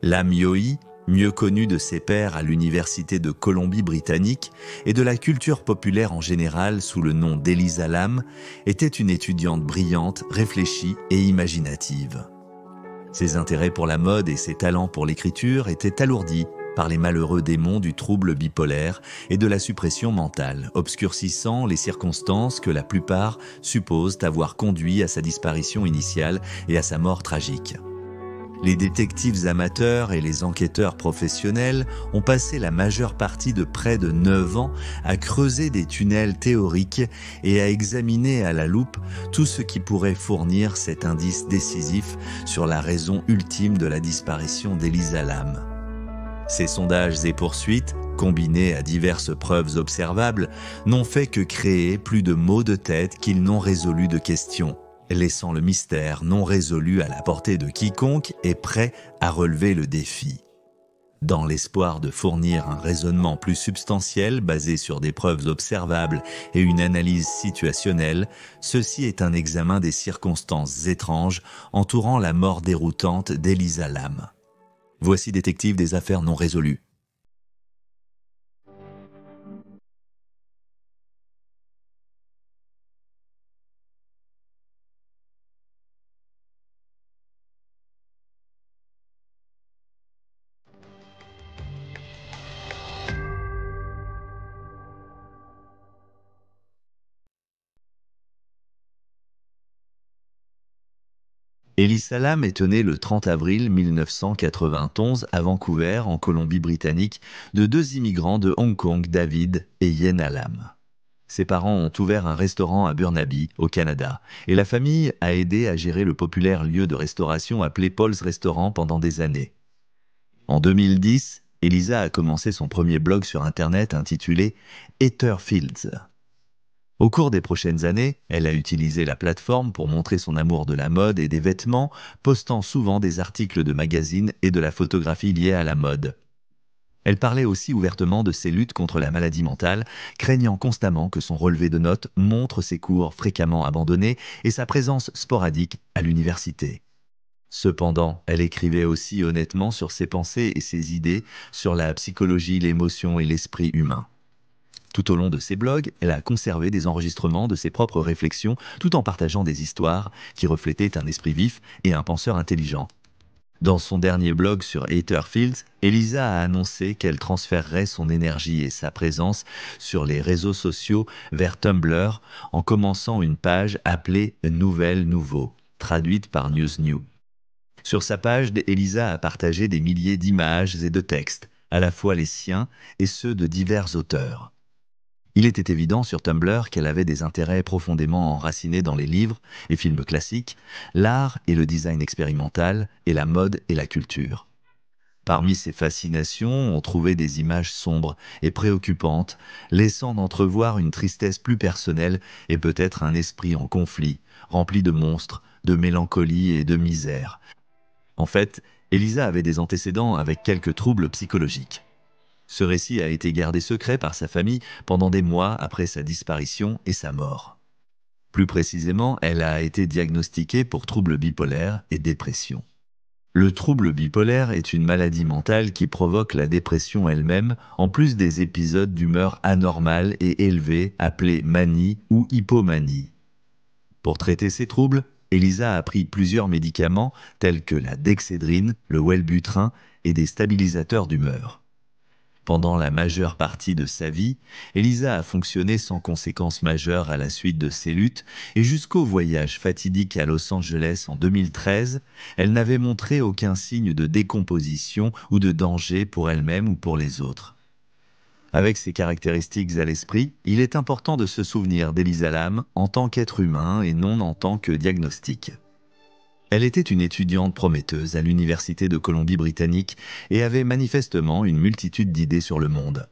Lam Yohee, mieux connue de ses pairs à l'Université de Colombie-Britannique et de la culture populaire en général sous le nom d'Elisa Lam, était une étudiante brillante, réfléchie et imaginative. Ses intérêts pour la mode et ses talents pour l'écriture étaient alourdis par les malheureux démons du trouble bipolaire et de la suppression mentale, obscurcissant les circonstances que la plupart supposent avoir conduit à sa disparition initiale et à sa mort tragique. Les détectives amateurs et les enquêteurs professionnels ont passé la majeure partie de près de 9 ans à creuser des tunnels théoriques et à examiner à la loupe tout ce qui pourrait fournir cet indice décisif sur la raison ultime de la disparition d'Elisa Lam. Ces sondages et poursuites, combinés à diverses preuves observables, n'ont fait que créer plus de maux de tête qu'ils n'ont résolu de questions, laissant le mystère non résolu à la portée de quiconque est prêt à relever le défi. Dans l'espoir de fournir un raisonnement plus substantiel basé sur des preuves observables et une analyse situationnelle, ceci est un examen des circonstances étranges entourant la mort déroutante d'Elisa Lam. Voici Détective des affaires non résolues. Elisa Lam est née le 30 avril 1991 à Vancouver, en Colombie-Britannique, de 2 immigrants de Hong Kong, David et Yenna Lam. Ses parents ont ouvert un restaurant à Burnaby, au Canada, et la famille a aidé à gérer le populaire lieu de restauration appelé Paul's Restaurant pendant des années. En 2010, Elisa a commencé son premier blog sur Internet intitulé Heather Fields. Au cours des prochaines années, elle a utilisé la plateforme pour montrer son amour de la mode et des vêtements, postant souvent des articles de magazines et de la photographie liée à la mode. Elle parlait aussi ouvertement de ses luttes contre la maladie mentale, craignant constamment que son relevé de notes montre ses cours fréquemment abandonnés et sa présence sporadique à l'université. Cependant, elle écrivait aussi honnêtement sur ses pensées et ses idées sur la psychologie, l'émotion et l'esprit humain. Tout au long de ses blogs, elle a conservé des enregistrements de ses propres réflexions tout en partageant des histoires qui reflétaient un esprit vif et un penseur intelligent. Dans son dernier blog sur Heather Fields, Elisa a annoncé qu'elle transférerait son énergie et sa présence sur les réseaux sociaux vers Tumblr en commençant une page appelée Nouvelle Nouveau, traduite par News New. Sur sa page, Elisa a partagé des milliers d'images et de textes, à la fois les siens et ceux de divers auteurs. Il était évident sur Tumblr qu'elle avait des intérêts profondément enracinés dans les livres et films classiques, l'art et le design expérimental, et la mode et la culture. Parmi ces fascinations, on trouvait des images sombres et préoccupantes, laissant entrevoir une tristesse plus personnelle et peut-être un esprit en conflit, rempli de monstres, de mélancolie et de misère. En fait, Elisa avait des antécédents avec quelques troubles psychologiques. Ce récit a été gardé secret par sa famille pendant des mois après sa disparition et sa mort. Plus précisément, elle a été diagnostiquée pour trouble bipolaire et dépression. Le trouble bipolaire est une maladie mentale qui provoque la dépression elle-même, en plus des épisodes d'humeur anormale et élevée appelés manie ou hypomanie. Pour traiter ces troubles, Elisa a pris plusieurs médicaments tels que la dexédrine, le Wellbutrin et des stabilisateurs d'humeur. Pendant la majeure partie de sa vie, Elisa a fonctionné sans conséquences majeures à la suite de ses luttes et jusqu'au voyage fatidique à Los Angeles en 2013, elle n'avait montré aucun signe de décomposition ou de danger pour elle-même ou pour les autres. Avec ces caractéristiques à l'esprit, il est important de se souvenir d'Elisa Lam en tant qu'être humain et non en tant que diagnostic. Elle était une étudiante prometteuse à l'Université de Colombie-Britannique et avait manifestement une multitude d'idées sur le monde.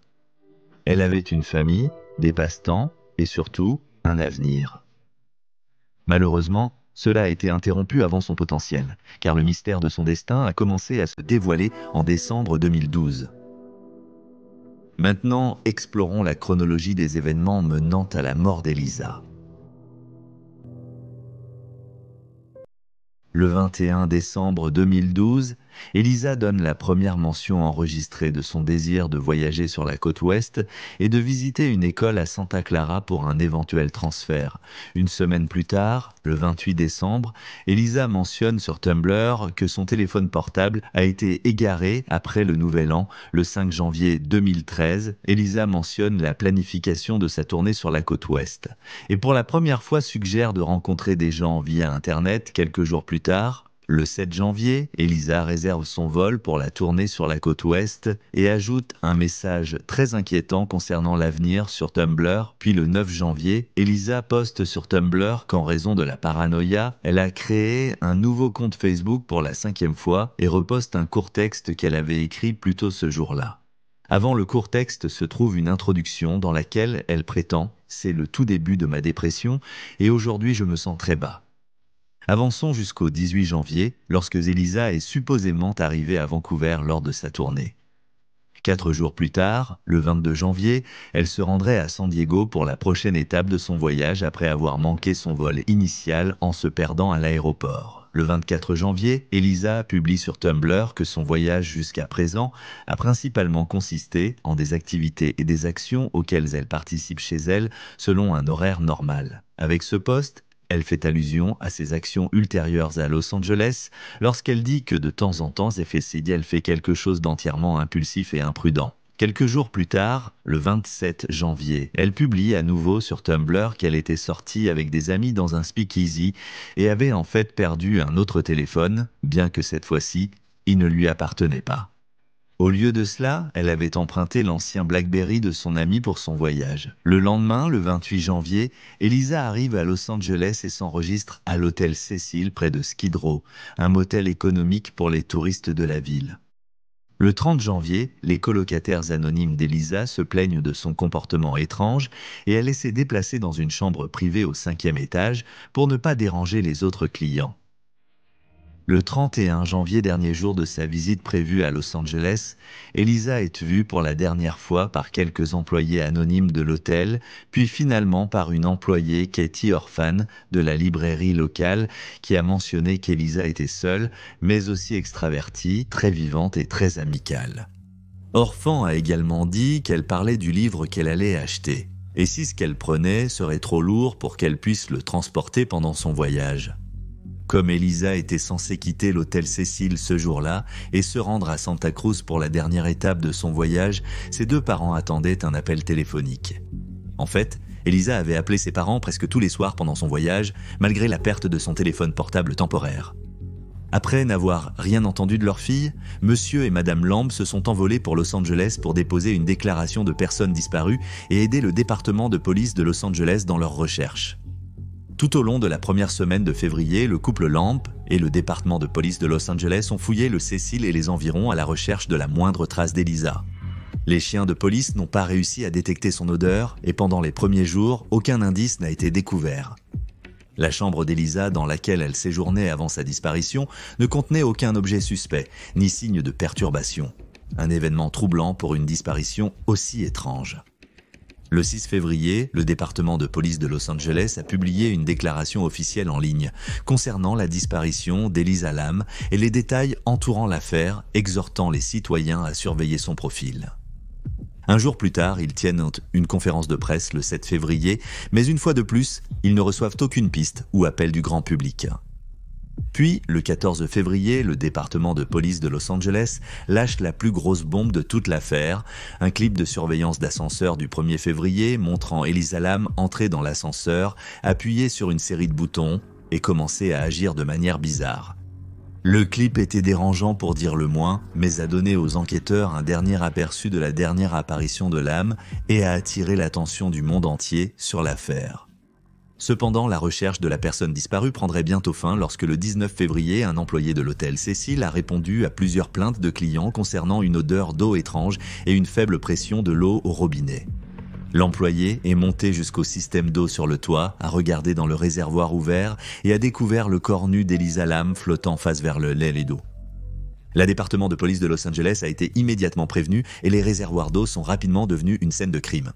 Elle avait une famille, des passe-temps et surtout un avenir. Malheureusement, cela a été interrompu avant son potentiel, car le mystère de son destin a commencé à se dévoiler en décembre 2012. Maintenant, explorons la chronologie des événements menant à la mort d'Elisa. Le 21 décembre 2012, Elisa donne la première mention enregistrée de son désir de voyager sur la côte ouest et de visiter une école à Santa Clara pour un éventuel transfert. Une semaine plus tard, le 28 décembre, Elisa mentionne sur Tumblr que son téléphone portable a été égaré après le Nouvel An, le 5 janvier 2013. Elisa mentionne la planification de sa tournée sur la côte ouest. Et pour la première fois suggère de rencontrer des gens via Internet quelques jours plus tard. Le 7 janvier, Elisa réserve son vol pour la tournée sur la côte ouest et ajoute un message très inquiétant concernant l'avenir sur Tumblr. Puis le 9 janvier, Elisa poste sur Tumblr qu'en raison de la paranoïa, elle a créé un nouveau compte Facebook pour la 5e fois et reposte un court texte qu'elle avait écrit plus tôt ce jour-là. Avant le court texte se trouve une introduction dans laquelle elle prétend « C'est le tout début de ma dépression et aujourd'hui je me sens très bas ». Avançons jusqu'au 18 janvier, lorsque Elisa est supposément arrivée à Vancouver lors de sa tournée. 4 jours plus tard, le 22 janvier, elle se rendrait à San Diego pour la prochaine étape de son voyage après avoir manqué son vol initial en se perdant à l'aéroport. Le 24 janvier, Elisa publie sur Tumblr que son voyage jusqu'à présent a principalement consisté en des activités et des actions auxquelles elle participe chez elle selon un horaire normal. Avec ce post, elle fait allusion à ses actions ultérieures à Los Angeles lorsqu'elle dit que de temps en temps, elle fait quelque chose d'entièrement impulsif et imprudent. Quelques jours plus tard, le 27 janvier, elle publie à nouveau sur Tumblr qu'elle était sortie avec des amis dans un speakeasy et avait en fait perdu un autre téléphone, bien que cette fois-ci, il ne lui appartenait pas. Au lieu de cela, elle avait emprunté l'ancien BlackBerry de son ami pour son voyage. Le lendemain, le 28 janvier, Elisa arrive à Los Angeles et s'enregistre à l'hôtel Cecil près de Skid Row, un motel économique pour les touristes de la ville. Le 30 janvier, les colocataires anonymes d'Elisa se plaignent de son comportement étrange et elle essaie de se déplacer dans une chambre privée au 5e étage pour ne pas déranger les autres clients. Le 31 janvier, dernier jour de sa visite prévue à Los Angeles, Elisa est vue pour la dernière fois par quelques employés anonymes de l'hôtel, puis finalement par une employée, Katie Orphan, de la librairie locale, qui a mentionné qu'Elisa était seule, mais aussi extravertie, très vivante et très amicale. Orphan a également dit qu'elle parlait du livre qu'elle allait acheter, et si ce qu'elle prenait serait trop lourd pour qu'elle puisse le transporter pendant son voyage. Comme Elisa était censée quitter l'hôtel Cecil ce jour-là et se rendre à Santa Cruz pour la dernière étape de son voyage, ses 2 parents attendaient un appel téléphonique. En fait, Elisa avait appelé ses parents presque tous les soirs pendant son voyage, malgré la perte de son téléphone portable temporaire. Après n'avoir rien entendu de leur fille, Monsieur et Madame Lamb se sont envolés pour Los Angeles pour déposer une déclaration de personnes disparues et aider le département de police de Los Angeles dans leurs recherches. Tout au long de la première semaine de février, le couple Lamb et le département de police de Los Angeles ont fouillé le Cecil et les environs à la recherche de la moindre trace d'Elisa. Les chiens de police n'ont pas réussi à détecter son odeur et pendant les premiers jours, aucun indice n'a été découvert. La chambre d'Elisa dans laquelle elle séjournait avant sa disparition ne contenait aucun objet suspect, ni signe de perturbation. Un événement troublant pour une disparition aussi étrange. Le 6 février, le département de police de Los Angeles a publié une déclaration officielle en ligne concernant la disparition d'Elisa Lam et les détails entourant l'affaire, exhortant les citoyens à surveiller son profil. Un jour plus tard, ils tiennent une conférence de presse le 7 février, mais une fois de plus, ils ne reçoivent aucune piste ou appel du grand public. Puis, le 14 février, le département de police de Los Angeles lâche la plus grosse bombe de toute l'affaire, un clip de surveillance d'ascenseur du 1er février montrant Elisa Lam entrer dans l'ascenseur, appuyer sur une série de boutons et commencer à agir de manière bizarre. Le clip était dérangeant pour dire le moins, mais a donné aux enquêteurs un dernier aperçu de la dernière apparition de Lam et a attiré l'attention du monde entier sur l'affaire. Cependant, la recherche de la personne disparue prendrait bientôt fin lorsque le 19 février, un employé de l'hôtel Cecil a répondu à plusieurs plaintes de clients concernant une odeur d'eau étrange et une faible pression de l'eau au robinet. L'employé est monté jusqu'au système d'eau sur le toit, a regardé dans le réservoir ouvert et a découvert le corps nu d'Elisa Lam flottant face vers le lait d'eau. Le département de police de Los Angeles a été immédiatement prévenu et les réservoirs d'eau sont rapidement devenus une scène de crime.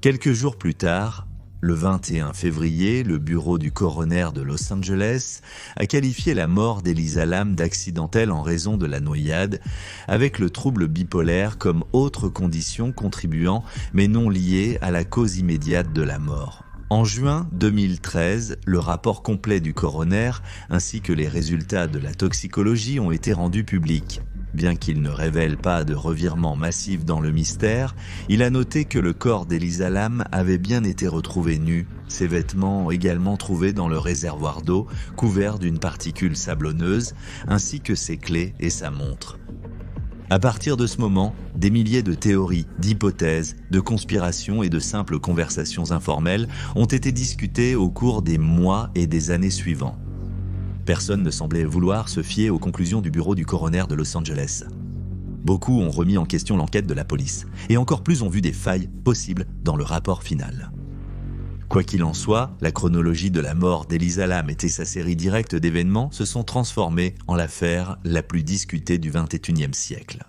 Quelques jours plus tard, Le 21 février, le bureau du coroner de Los Angeles a qualifié la mort d'Elisa Lam d'accidentelle en raison de la noyade, avec le trouble bipolaire comme autre condition contribuant mais non liée à la cause immédiate de la mort. En juin 2013, le rapport complet du coroner ainsi que les résultats de la toxicologie ont été rendus publics. Bien qu'il ne révèle pas de revirement massif dans le mystère, il a noté que le corps d'Elisa Lam avait bien été retrouvé nu, ses vêtements également trouvés dans le réservoir d'eau, couvert d'une particule sablonneuse, ainsi que ses clés et sa montre. À partir de ce moment, des milliers de théories, d'hypothèses, de conspirations et de simples conversations informelles ont été discutées au cours des mois et des années suivants. Personne ne semblait vouloir se fier aux conclusions du bureau du coroner de Los Angeles. Beaucoup ont remis en question l'enquête de la police, et encore plus ont vu des failles possibles dans le rapport final. Quoi qu'il en soit, la chronologie de la mort d'Elisa Lam et sa série directe d'événements se sont transformées en l'affaire la plus discutée du XXIe siècle.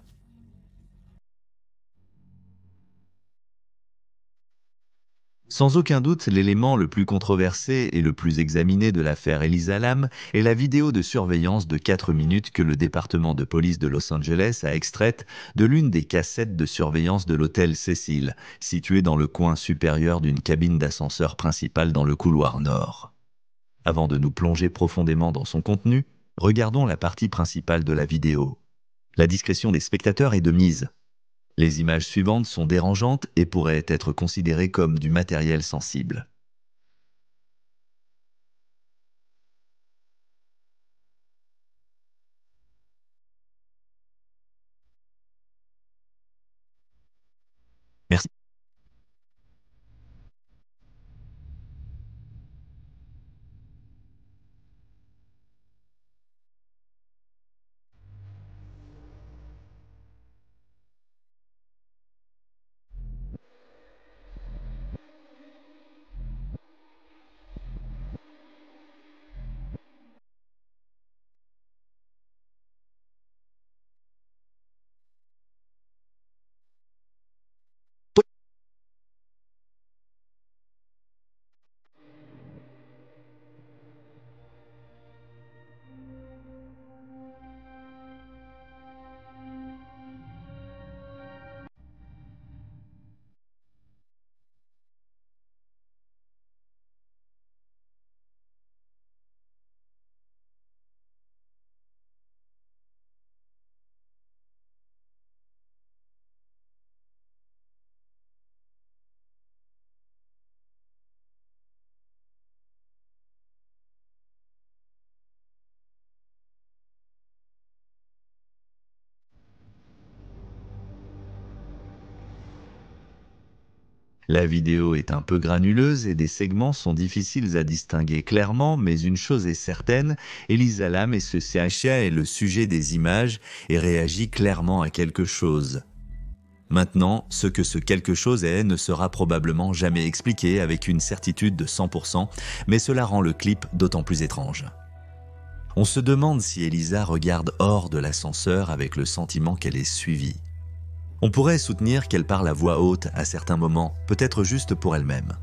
Sans aucun doute, l'élément le plus controversé et le plus examiné de l'affaire Elisa Lam est la vidéo de surveillance de 4 minutes que le département de police de Los Angeles a extraite de l'une des cassettes de surveillance de l'hôtel Cecil, situé dans le coin supérieur d'une cabine d'ascenseur principale dans le couloir nord. Avant de nous plonger profondément dans son contenu, regardons la partie principale de la vidéo. La discrétion des spectateurs est de mise. Les images suivantes sont dérangeantes et pourraient être considérées comme du matériel sensible. Merci. La vidéo est un peu granuleuse et des segments sont difficiles à distinguer clairement, mais une chose est certaine, Elisa Lam et ce CHA est le sujet des images et réagit clairement à quelque chose. Maintenant, ce que ce quelque chose est ne sera probablement jamais expliqué avec une certitude de 100%, mais cela rend le clip d'autant plus étrange. On se demande si Elisa regarde hors de l'ascenseur avec le sentiment qu'elle est suivie. On pourrait soutenir qu'elle parle à voix haute à certains moments, peut-être juste pour elle-même.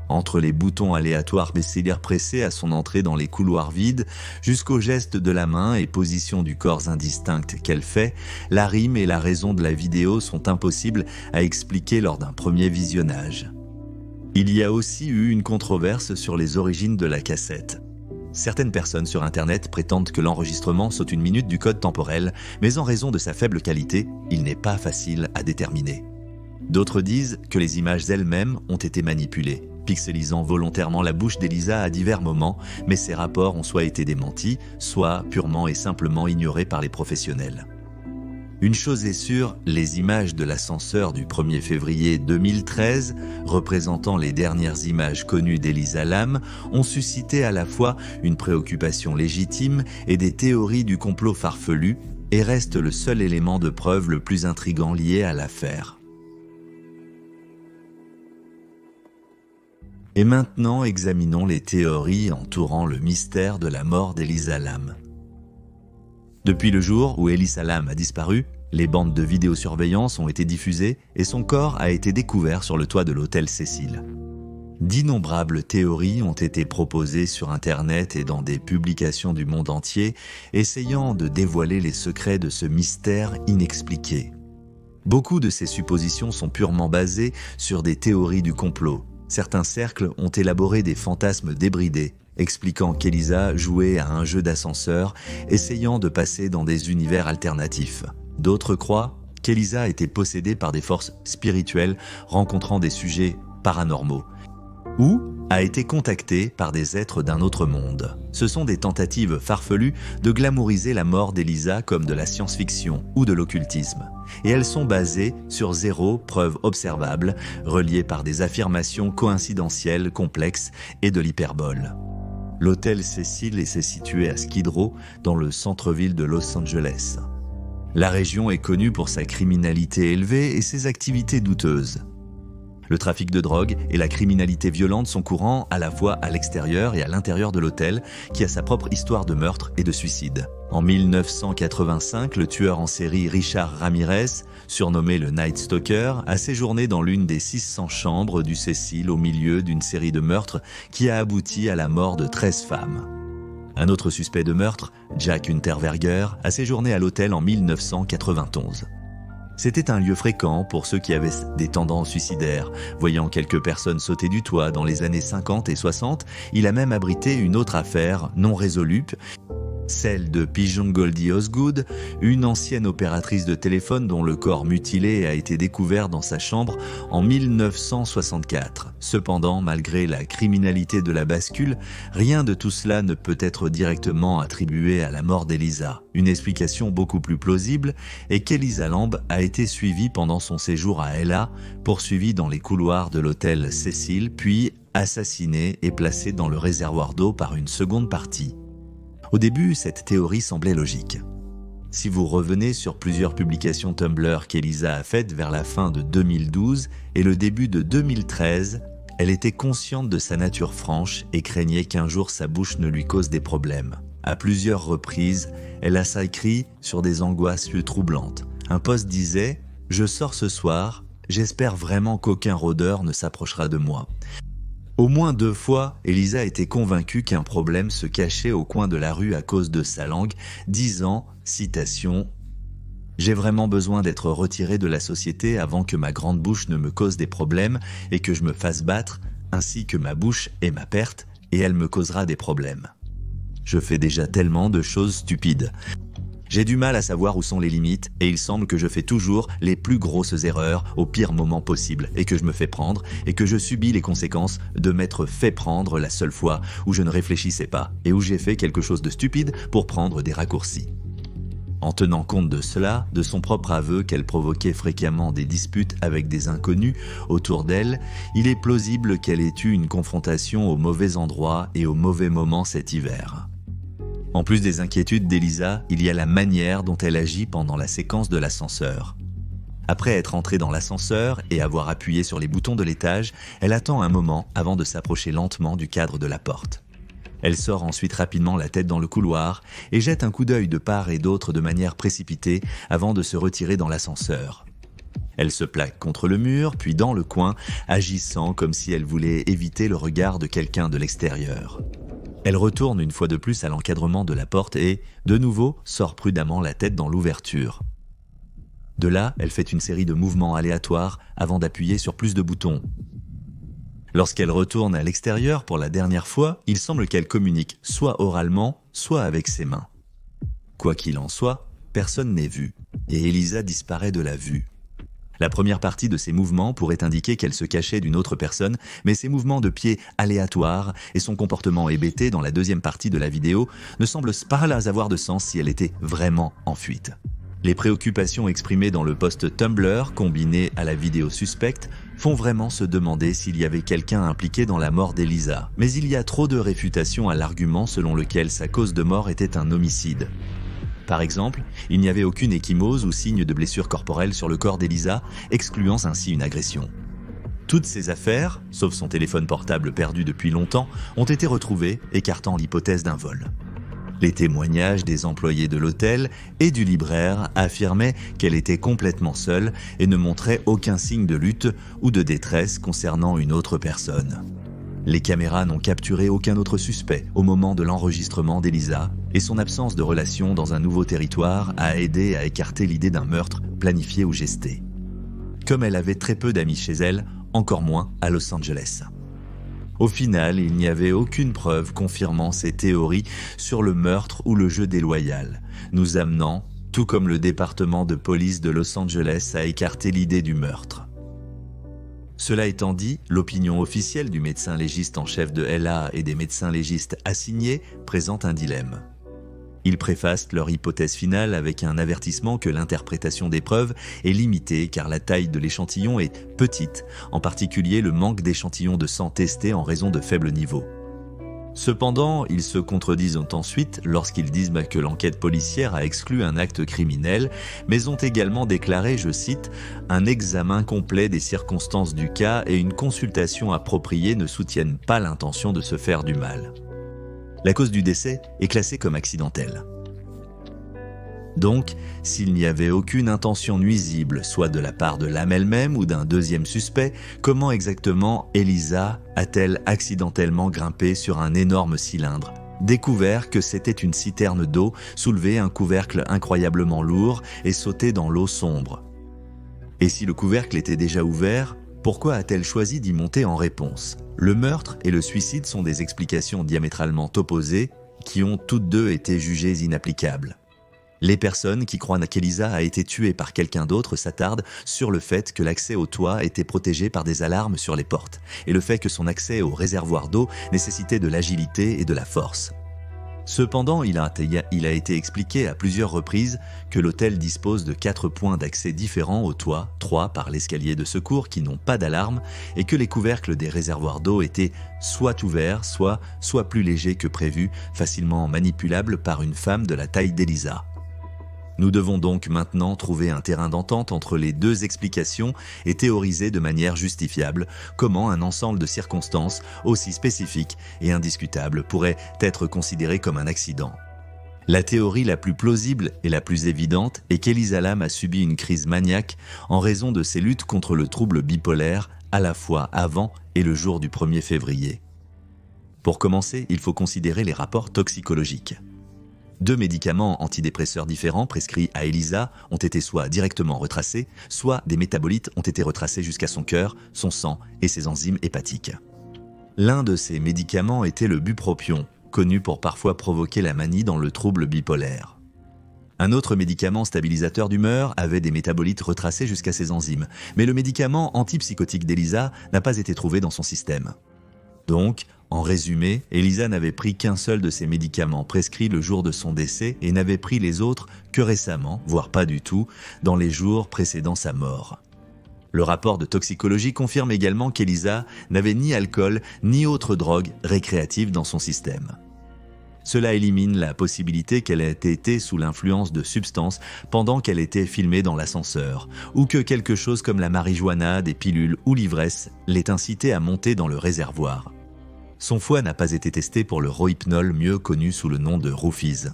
Entre les boutons aléatoires des cilières pressés à son entrée dans les couloirs vides, jusqu'au geste de la main et position du corps indistincte qu'elle fait, la rime et la raison de la vidéo sont impossibles à expliquer lors d'un premier visionnage. Il y a aussi eu une controverse sur les origines de la cassette. Certaines personnes sur Internet prétendent que l'enregistrement saute une minute du code temporel, mais en raison de sa faible qualité, il n'est pas facile à déterminer. D'autres disent que les images elles-mêmes ont été manipulées, pixelisant volontairement la bouche d'Elisa à divers moments, mais ces rapports ont soit été démentis, soit purement et simplement ignorés par les professionnels. Une chose est sûre, les images de l'ascenseur du 1er février 2013, représentant les dernières images connues d'Elisa Lam, ont suscité à la fois une préoccupation légitime et des théories du complot farfelu, et restent le seul élément de preuve le plus intrigant lié à l'affaire. Et maintenant, examinons les théories entourant le mystère de la mort d'Elisa Lam. Depuis le jour où Elisa Lam a disparu, les bandes de vidéosurveillance ont été diffusées et son corps a été découvert sur le toit de l'hôtel Cecil. D'innombrables théories ont été proposées sur Internet et dans des publications du monde entier, essayant de dévoiler les secrets de ce mystère inexpliqué. Beaucoup de ces suppositions sont purement basées sur des théories du complot. Certains cercles ont élaboré des fantasmes débridés, expliquant qu'Elisa jouait à un jeu d'ascenseur, essayant de passer dans des univers alternatifs. D'autres croient qu'Elisa était possédée par des forces spirituelles rencontrant des sujets paranormaux, ou a été contactée par des êtres d'un autre monde. Ce sont des tentatives farfelues de glamouriser la mort d'Elisa comme de la science-fiction ou de l'occultisme. Et elles sont basées sur zéro preuve observable, reliées par des affirmations coïncidentielles complexes et de l'hyperbole. L'hôtel Cecil est situé à Skid Row, dans le centre-ville de Los Angeles. La région est connue pour sa criminalité élevée et ses activités douteuses. Le trafic de drogue et la criminalité violente sont courants à la fois à l'extérieur et à l'intérieur de l'hôtel, qui a sa propre histoire de meurtre et de suicide. En 1985, le tueur en série Richard Ramirez, surnommé le Night Stalker, a séjourné dans l'une des 600 chambres du Cecil au milieu d'une série de meurtres qui a abouti à la mort de 13 femmes. Un autre suspect de meurtre, Jack Unterweger, a séjourné à l'hôtel en 1991. C'était un lieu fréquent pour ceux qui avaient des tendances suicidaires. Voyant quelques personnes sauter du toit dans les années 50 et 60, il a même abrité une autre affaire non résolue, celle de Pigeon Goldie Osgood, une ancienne opératrice de téléphone dont le corps mutilé a été découvert dans sa chambre en 1964. Cependant, malgré la criminalité de la bascule, rien de tout cela ne peut être directement attribué à la mort d'Elisa. Une explication beaucoup plus plausible est qu'Elisa Lamb a été suivie pendant son séjour à Ella, poursuivie dans les couloirs de l'hôtel Cecil, puis assassinée et placée dans le réservoir d'eau par une seconde partie. Au début, cette théorie semblait logique. Si vous revenez sur plusieurs publications Tumblr qu'Elisa a faites vers la fin de 2012 et le début de 2013, elle était consciente de sa nature franche et craignait qu'un jour sa bouche ne lui cause des problèmes. À plusieurs reprises, elle a écrit sur des angoisses troublantes. Un post disait « Je sors ce soir, j'espère vraiment qu'aucun rôdeur ne s'approchera de moi ». Au moins 2 fois, Elisa était convaincue qu'un problème se cachait au coin de la rue à cause de sa langue, disant, citation, « J'ai vraiment besoin d'être retirée de la société avant que ma grande bouche ne me cause des problèmes et que je me fasse battre, ainsi que ma bouche est ma perte, et elle me causera des problèmes. Je fais déjà tellement de choses stupides. J'ai du mal à savoir où sont les limites et il semble que je fais toujours les plus grosses erreurs au pire moment possible et que je me fais prendre et que je subis les conséquences de m'être fait prendre la seule fois où je ne réfléchissais pas et où j'ai fait quelque chose de stupide pour prendre des raccourcis. » En tenant compte de cela, de son propre aveu qu'elle provoquait fréquemment des disputes avec des inconnus autour d'elle, il est plausible qu'elle ait eu une confrontation au mauvais endroit et au mauvais moment cet hiver. En plus des inquiétudes d'Elisa, il y a la manière dont elle agit pendant la séquence de l'ascenseur. Après être entrée dans l'ascenseur et avoir appuyé sur les boutons de l'étage, elle attend un moment avant de s'approcher lentement du cadre de la porte. Elle sort ensuite rapidement la tête dans le couloir et jette un coup d'œil de part et d'autre de manière précipitée avant de se retirer dans l'ascenseur. Elle se plaque contre le mur, puis dans le coin, agissant comme si elle voulait éviter le regard de quelqu'un de l'extérieur. Elle retourne une fois de plus à l'encadrement de la porte et, de nouveau, sort prudemment la tête dans l'ouverture. De là, elle fait une série de mouvements aléatoires avant d'appuyer sur plus de boutons. Lorsqu'elle retourne à l'extérieur pour la dernière fois, il semble qu'elle communique soit oralement, soit avec ses mains. Quoi qu'il en soit, personne n'est vu, et Elisa disparaît de la vue. La première partie de ces mouvements pourrait indiquer qu'elle se cachait d'une autre personne, mais ces mouvements de pied aléatoires et son comportement hébété dans la deuxième partie de la vidéo ne semblent pas avoir de sens si elle était vraiment en fuite. Les préoccupations exprimées dans le post Tumblr, combinées à la vidéo suspecte, font vraiment se demander s'il y avait quelqu'un impliqué dans la mort d'Elisa. Mais il y a trop de réfutations à l'argument selon lequel sa cause de mort était un homicide. Par exemple, il n'y avait aucune ecchymose ou signe de blessure corporelle sur le corps d'Elisa, excluant ainsi une agression. Toutes ces affaires, sauf son téléphone portable perdu depuis longtemps, ont été retrouvées, écartant l'hypothèse d'un vol. Les témoignages des employés de l'hôtel et du libraire affirmaient qu'elle était complètement seule et ne montrait aucun signe de lutte ou de détresse concernant une autre personne. Les caméras n'ont capturé aucun autre suspect au moment de l'enregistrement d'Elisa, et son absence de relation dans un nouveau territoire a aidé à écarter l'idée d'un meurtre planifié ou gesté. Comme elle avait très peu d'amis chez elle, encore moins à Los Angeles. Au final, il n'y avait aucune preuve confirmant ces théories sur le meurtre ou le jeu déloyal, nous amenant, tout comme le département de police de Los Angeles, à écarter l'idée du meurtre. Cela étant dit, l'opinion officielle du médecin légiste en chef de LA et des médecins légistes assignés présente un dilemme. Ils préfacent leur hypothèse finale avec un avertissement que l'interprétation des preuves est limitée car la taille de l'échantillon est petite, en particulier le manque d'échantillons de sang testés en raison de faibles niveaux. Cependant, ils se contredisent ensuite lorsqu'ils disent que l'enquête policière a exclu un acte criminel, mais ont également déclaré, je cite, « un examen complet des circonstances du cas et une consultation appropriée ne soutiennent pas l'intention de se faire du mal ». La cause du décès est classée comme accidentelle. Donc, s'il n'y avait aucune intention nuisible, soit de la part de l'âme elle-même ou d'un deuxième suspect, comment exactement Elisa a-t-elle accidentellement grimpé sur un énorme cylindre, découvert que c'était une citerne d'eau, soulevé un couvercle incroyablement lourd et sauté dans l'eau sombre? Et si le couvercle était déjà ouvert, pourquoi a-t-elle choisi d'y monter en réponse? Le meurtre et le suicide sont des explications diamétralement opposées qui ont toutes deux été jugées inapplicables. Les personnes qui croient qu'Elisa a été tuée par quelqu'un d'autre s'attardent sur le fait que l'accès au toit était protégé par des alarmes sur les portes et le fait que son accès au réservoir d'eau nécessitait de l'agilité et de la force. Cependant, il a été expliqué à plusieurs reprises que l'hôtel dispose de 4 points d'accès différents au toit, 3 par l'escalier de secours qui n'ont pas d'alarme, et que les couvercles des réservoirs d'eau étaient soit ouverts, soit plus légers que prévu, facilement manipulables par une femme de la taille d'Elisa. Nous devons donc maintenant trouver un terrain d'entente entre les deux explications et théoriser de manière justifiable comment un ensemble de circonstances aussi spécifiques et indiscutables pourrait être considéré comme un accident. La théorie la plus plausible et la plus évidente est qu'Elisa Lam a subi une crise maniaque en raison de ses luttes contre le trouble bipolaire à la fois avant et le jour du 1er février. Pour commencer, il faut considérer les rapports toxicologiques. 2 médicaments antidépresseurs différents prescrits à Elisa ont été soit directement retracés, soit des métabolites ont été retracés jusqu'à son cœur, son sang et ses enzymes hépatiques. L'un de ces médicaments était le bupropion, connu pour parfois provoquer la manie dans le trouble bipolaire. Un autre médicament stabilisateur d'humeur avait des métabolites retracés jusqu'à ses enzymes, mais le médicament antipsychotique d'Elisa n'a pas été trouvé dans son système. Donc, en résumé, Elisa n'avait pris qu'un seul de ces médicaments prescrits le jour de son décès et n'avait pris les autres que récemment, voire pas du tout, dans les jours précédant sa mort. Le rapport de toxicologie confirme également qu'Elisa n'avait ni alcool ni autre drogue récréative dans son système. Cela élimine la possibilité qu'elle ait été sous l'influence de substances pendant qu'elle était filmée dans l'ascenseur, ou que quelque chose comme la marijuana, des pilules ou l'ivresse l'ait incitée à monter dans le réservoir. Son foie n'a pas été testé pour le rohypnol, mieux connu sous le nom de roofies.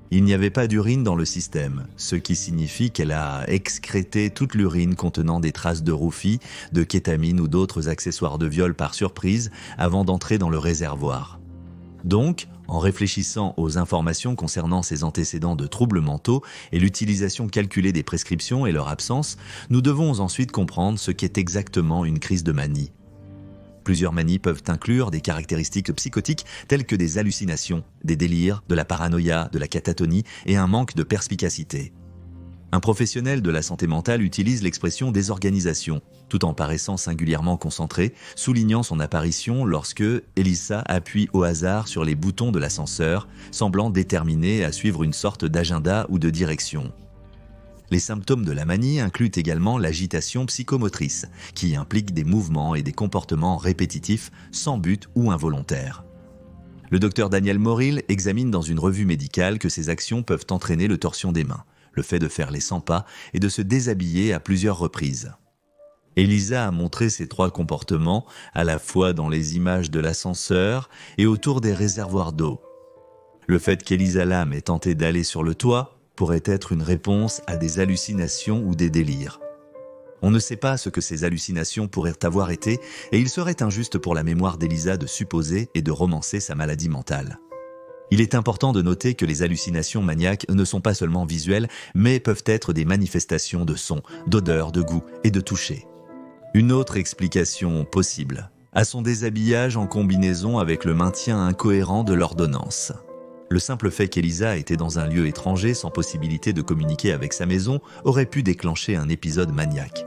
Il n'y avait pas d'urine dans le système, ce qui signifie qu'elle a excrété toute l'urine contenant des traces de roofie, de kétamine ou d'autres accessoires de viol par surprise avant d'entrer dans le réservoir. Donc, en réfléchissant aux informations concernant ses antécédents de troubles mentaux et l'utilisation calculée des prescriptions et leur absence, nous devons ensuite comprendre ce qu'est exactement une crise de manie. Plusieurs manies peuvent inclure des caractéristiques psychotiques telles que des hallucinations, des délires, de la paranoïa, de la catatonie et un manque de perspicacité. Un professionnel de la santé mentale utilise l'expression désorganisation, tout en paraissant singulièrement concentré, soulignant son apparition lorsque Elisa appuie au hasard sur les boutons de l'ascenseur, semblant déterminée à suivre une sorte d'agenda ou de direction. Les symptômes de la manie incluent également l'agitation psychomotrice, qui implique des mouvements et des comportements répétitifs, sans but ou involontaires. Le docteur Daniel Morrill examine dans une revue médicale que ces actions peuvent entraîner le torsion des mains, le fait de faire les 100 pas et de se déshabiller à plusieurs reprises. Elisa a montré ces 3 comportements à la fois dans les images de l'ascenseur et autour des réservoirs d'eau. Le fait qu'Elisa Lam ait tenté d'aller sur le toit pourrait être une réponse à des hallucinations ou des délires. On ne sait pas ce que ces hallucinations pourraient avoir été, et il serait injuste pour la mémoire d'Elisa de supposer et de romancer sa maladie mentale. Il est important de noter que les hallucinations maniaques ne sont pas seulement visuelles, mais peuvent être des manifestations de sons, d'odeurs, de goût et de toucher. Une autre explication possible à son déshabillage en combinaison avec le maintien incohérent de l'ordonnance. Le simple fait qu'Elisa était dans un lieu étranger sans possibilité de communiquer avec sa maison aurait pu déclencher un épisode maniaque.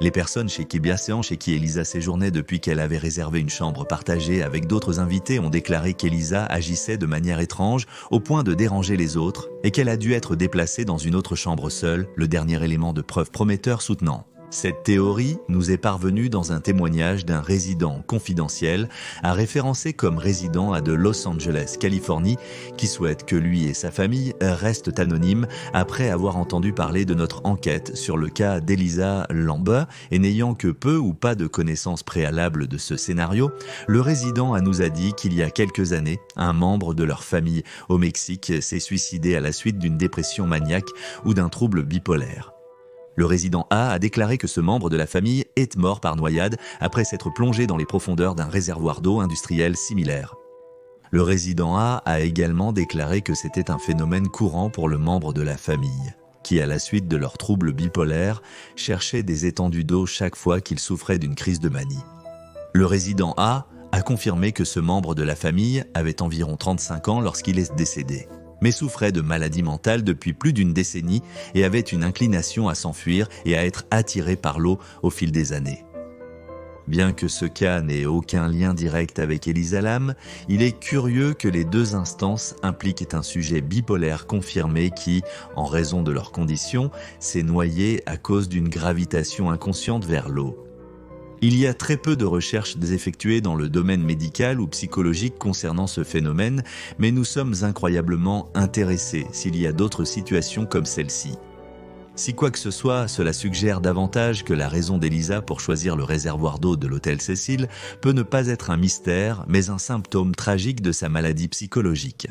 Les personnes chez qui Elisa séjournait depuis qu'elle avait réservé une chambre partagée avec d'autres invités ont déclaré qu'Elisa agissait de manière étrange au point de déranger les autres et qu'elle a dû être déplacée dans une autre chambre seule, le dernier élément de preuve prometteur soutenant. Cette théorie nous est parvenue dans un témoignage d'un résident confidentiel à référencer comme résident à de Los Angeles, Californie, qui souhaite que lui et sa famille restent anonymes après avoir entendu parler de notre enquête sur le cas d'Elisa Lambe et n'ayant que peu ou pas de connaissances préalables de ce scénario, le résident nous a dit qu'il y a quelques années, un membre de leur famille au Mexique s'est suicidé à la suite d'une dépression maniaque ou d'un trouble bipolaire. Le résident A déclaré que ce membre de la famille est mort par noyade après s'être plongé dans les profondeurs d'un réservoir d'eau industriel similaire. Le résident A également déclaré que c'était un phénomène courant pour le membre de la famille, qui à la suite de leur trouble bipolaire cherchait des étendues d'eau chaque fois qu'il souffrait d'une crise de manie. Le résident A confirmé que ce membre de la famille avait environ 35 ans lorsqu'il est décédé, mais souffrait de maladie mentale depuis plus d'une décennie et avait une inclination à s'enfuir et à être attiré par l'eau au fil des années. Bien que ce cas n'ait aucun lien direct avec Elisa Lam, il est curieux que les deux instances impliquent un sujet bipolaire confirmé qui, en raison de leurs conditions, s'est noyé à cause d'une gravitation inconsciente vers l'eau. Il y a très peu de recherches effectuées dans le domaine médical ou psychologique concernant ce phénomène, mais nous sommes incroyablement intéressés s'il y a d'autres situations comme celle-ci. Si quoi que ce soit, cela suggère davantage que la raison d'Elisa pour choisir le réservoir d'eau de l'hôtel Cecil peut ne pas être un mystère, mais un symptôme tragique de sa maladie psychologique.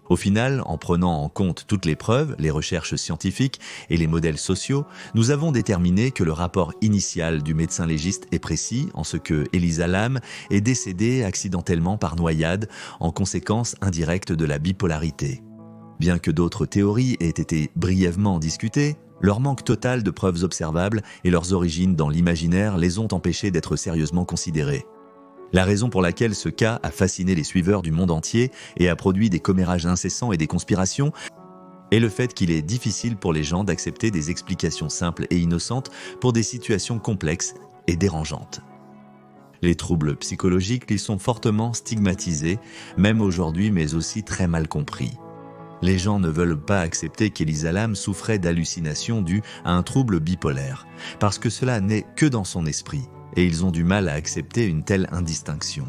Au final, en prenant en compte toutes les preuves, les recherches scientifiques et les modèles sociaux, nous avons déterminé que le rapport initial du médecin légiste est précis en ce que Elisa Lam est décédée accidentellement par noyade en conséquence indirecte de la bipolarité. Bien que d'autres théories aient été brièvement discutées, leur manque total de preuves observables et leurs origines dans l'imaginaire les ont empêchées d'être sérieusement considérées. La raison pour laquelle ce cas a fasciné les suiveurs du monde entier et a produit des commérages incessants et des conspirations est le fait qu'il est difficile pour les gens d'accepter des explications simples et innocentes pour des situations complexes et dérangeantes. Les troubles psychologiques y sont fortement stigmatisés, même aujourd'hui, mais aussi très mal compris. Les gens ne veulent pas accepter qu'Elisa Lam souffrait d'hallucinations dues à un trouble bipolaire, parce que cela n'est que dans son esprit. Et ils ont du mal à accepter une telle indistinction.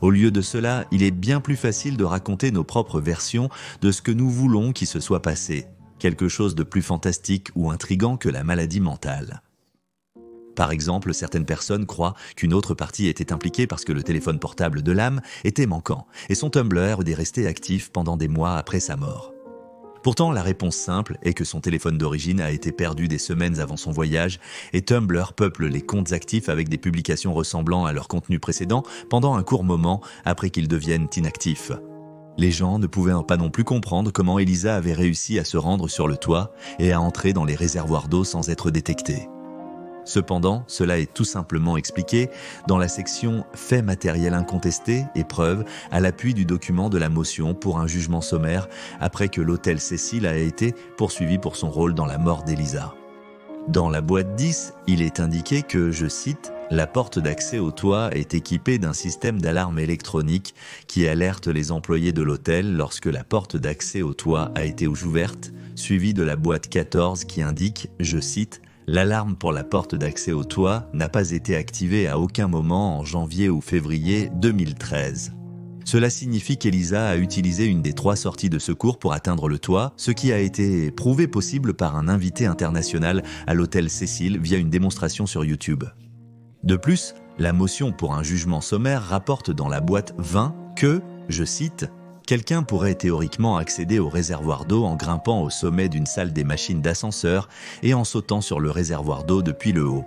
Au lieu de cela, il est bien plus facile de raconter nos propres versions de ce que nous voulons qu'il se soit passé, quelque chose de plus fantastique ou intrigant que la maladie mentale. Par exemple, certaines personnes croient qu'une autre partie était impliquée parce que le téléphone portable de Lam était manquant et son Tumblr est resté actif pendant des mois après sa mort. Pourtant, la réponse simple est que son téléphone d'origine a été perdu des semaines avant son voyage et Tumblr peuple les comptes actifs avec des publications ressemblant à leur contenu précédent pendant un court moment après qu'ils deviennent inactifs. Les gens ne pouvaient pas non plus comprendre comment Elisa avait réussi à se rendre sur le toit et à entrer dans les réservoirs d'eau sans être détectée. Cependant, cela est tout simplement expliqué dans la section « Faits matériels incontestés et preuves » à l'appui du document de la motion pour un jugement sommaire après que l'hôtel Cecil a été poursuivi pour son rôle dans la mort d'Elisa. Dans la boîte 10, il est indiqué que, je cite, « La porte d'accès au toit est équipée d'un système d'alarme électronique qui alerte les employés de l'hôtel lorsque la porte d'accès au toit a été ouverte, suivi de la boîte 14 qui indique, je cite, « L'alarme pour la porte d'accès au toit n'a pas été activée à aucun moment en janvier ou février 2013. » Cela signifie qu'Elisa a utilisé une des 3 sorties de secours pour atteindre le toit, ce qui a été prouvé possible par un invité international à l'hôtel Cecil via une démonstration sur YouTube. De plus, la motion pour un jugement sommaire rapporte dans la boîte 20 que, je cite, Quelqu'un pourrait théoriquement accéder au réservoir d'eau en grimpant au sommet d'une salle des machines d'ascenseur et en sautant sur le réservoir d'eau depuis le haut.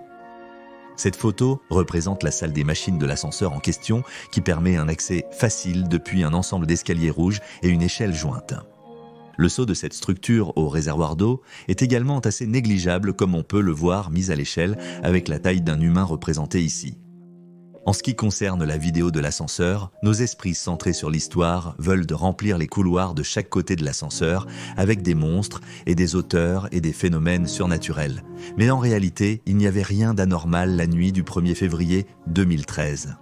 Cette photo représente la salle des machines de l'ascenseur en question qui permet un accès facile depuis un ensemble d'escaliers rouges et une échelle jointe. Le saut de cette structure au réservoir d'eau est également assez négligeable comme on peut le voir mis à l'échelle avec la taille d'un humain représenté ici. En ce qui concerne la vidéo de l'ascenseur, nos esprits centrés sur l'histoire veulent remplir les couloirs de chaque côté de l'ascenseur avec des monstres et des auteurs et des phénomènes surnaturels. Mais en réalité, il n'y avait rien d'anormal la nuit du 1er février 2013.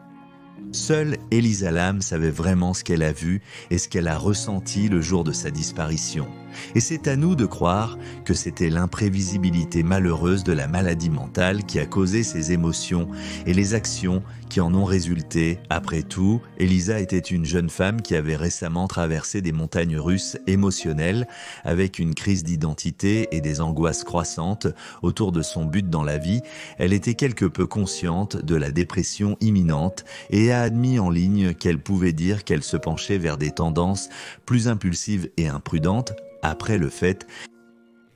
Seule Elisa Lam savait vraiment ce qu'elle a vu et ce qu'elle a ressenti le jour de sa disparition. Et c'est à nous de croire que c'était l'imprévisibilité malheureuse de la maladie mentale qui a causé ces émotions et les actions qui en ont résulté. Après tout, Elisa était une jeune femme qui avait récemment traversé des montagnes russes émotionnelles avec une crise d'identité et des angoisses croissantes autour de son but dans la vie. Elle était quelque peu consciente de la dépression imminente et a admis en ligne qu'elle pouvait dire qu'elle se penchait vers des tendances plus impulsives et imprudentes. Après le fait,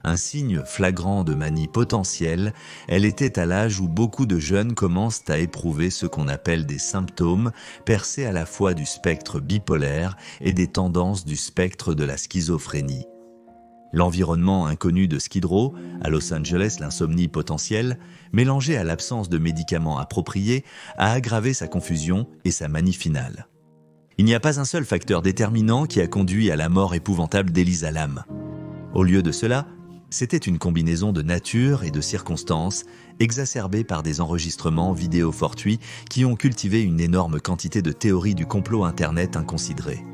un signe flagrant de manie potentielle, elle était à l'âge où beaucoup de jeunes commencent à éprouver ce qu'on appelle des symptômes percés à la fois du spectre bipolaire et des tendances du spectre de la schizophrénie. L'environnement inconnu de Skid Row, à Los Angeles, l'insomnie potentielle, mélangé à l'absence de médicaments appropriés, a aggravé sa confusion et sa manie finale. Il n'y a pas un seul facteur déterminant qui a conduit à la mort épouvantable d'Elisa Lam. Au lieu de cela, c'était une combinaison de nature et de circonstances exacerbée par des enregistrements vidéo fortuits qui ont cultivé une énorme quantité de théories du complot Internet inconsidérées.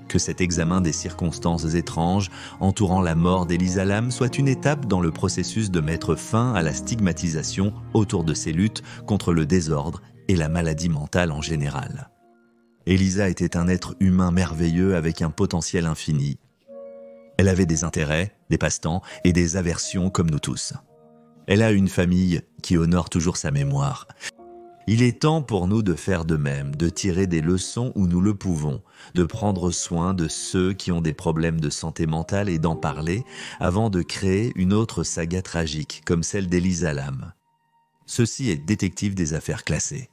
Que cet examen des circonstances étranges entourant la mort d'Elisa Lam soit une étape dans le processus de mettre fin à la stigmatisation autour de ces luttes contre le désordre et la maladie mentale en général. Elisa était un être humain merveilleux avec un potentiel infini. Elle avait des intérêts, des passe-temps et des aversions comme nous tous. Elle a une famille qui honore toujours sa mémoire. Il est temps pour nous de faire de même, de tirer des leçons où nous le pouvons, de prendre soin de ceux qui ont des problèmes de santé mentale et d'en parler avant de créer une autre saga tragique comme celle d'Elisa Lam. Ceci est Détective des affaires classées.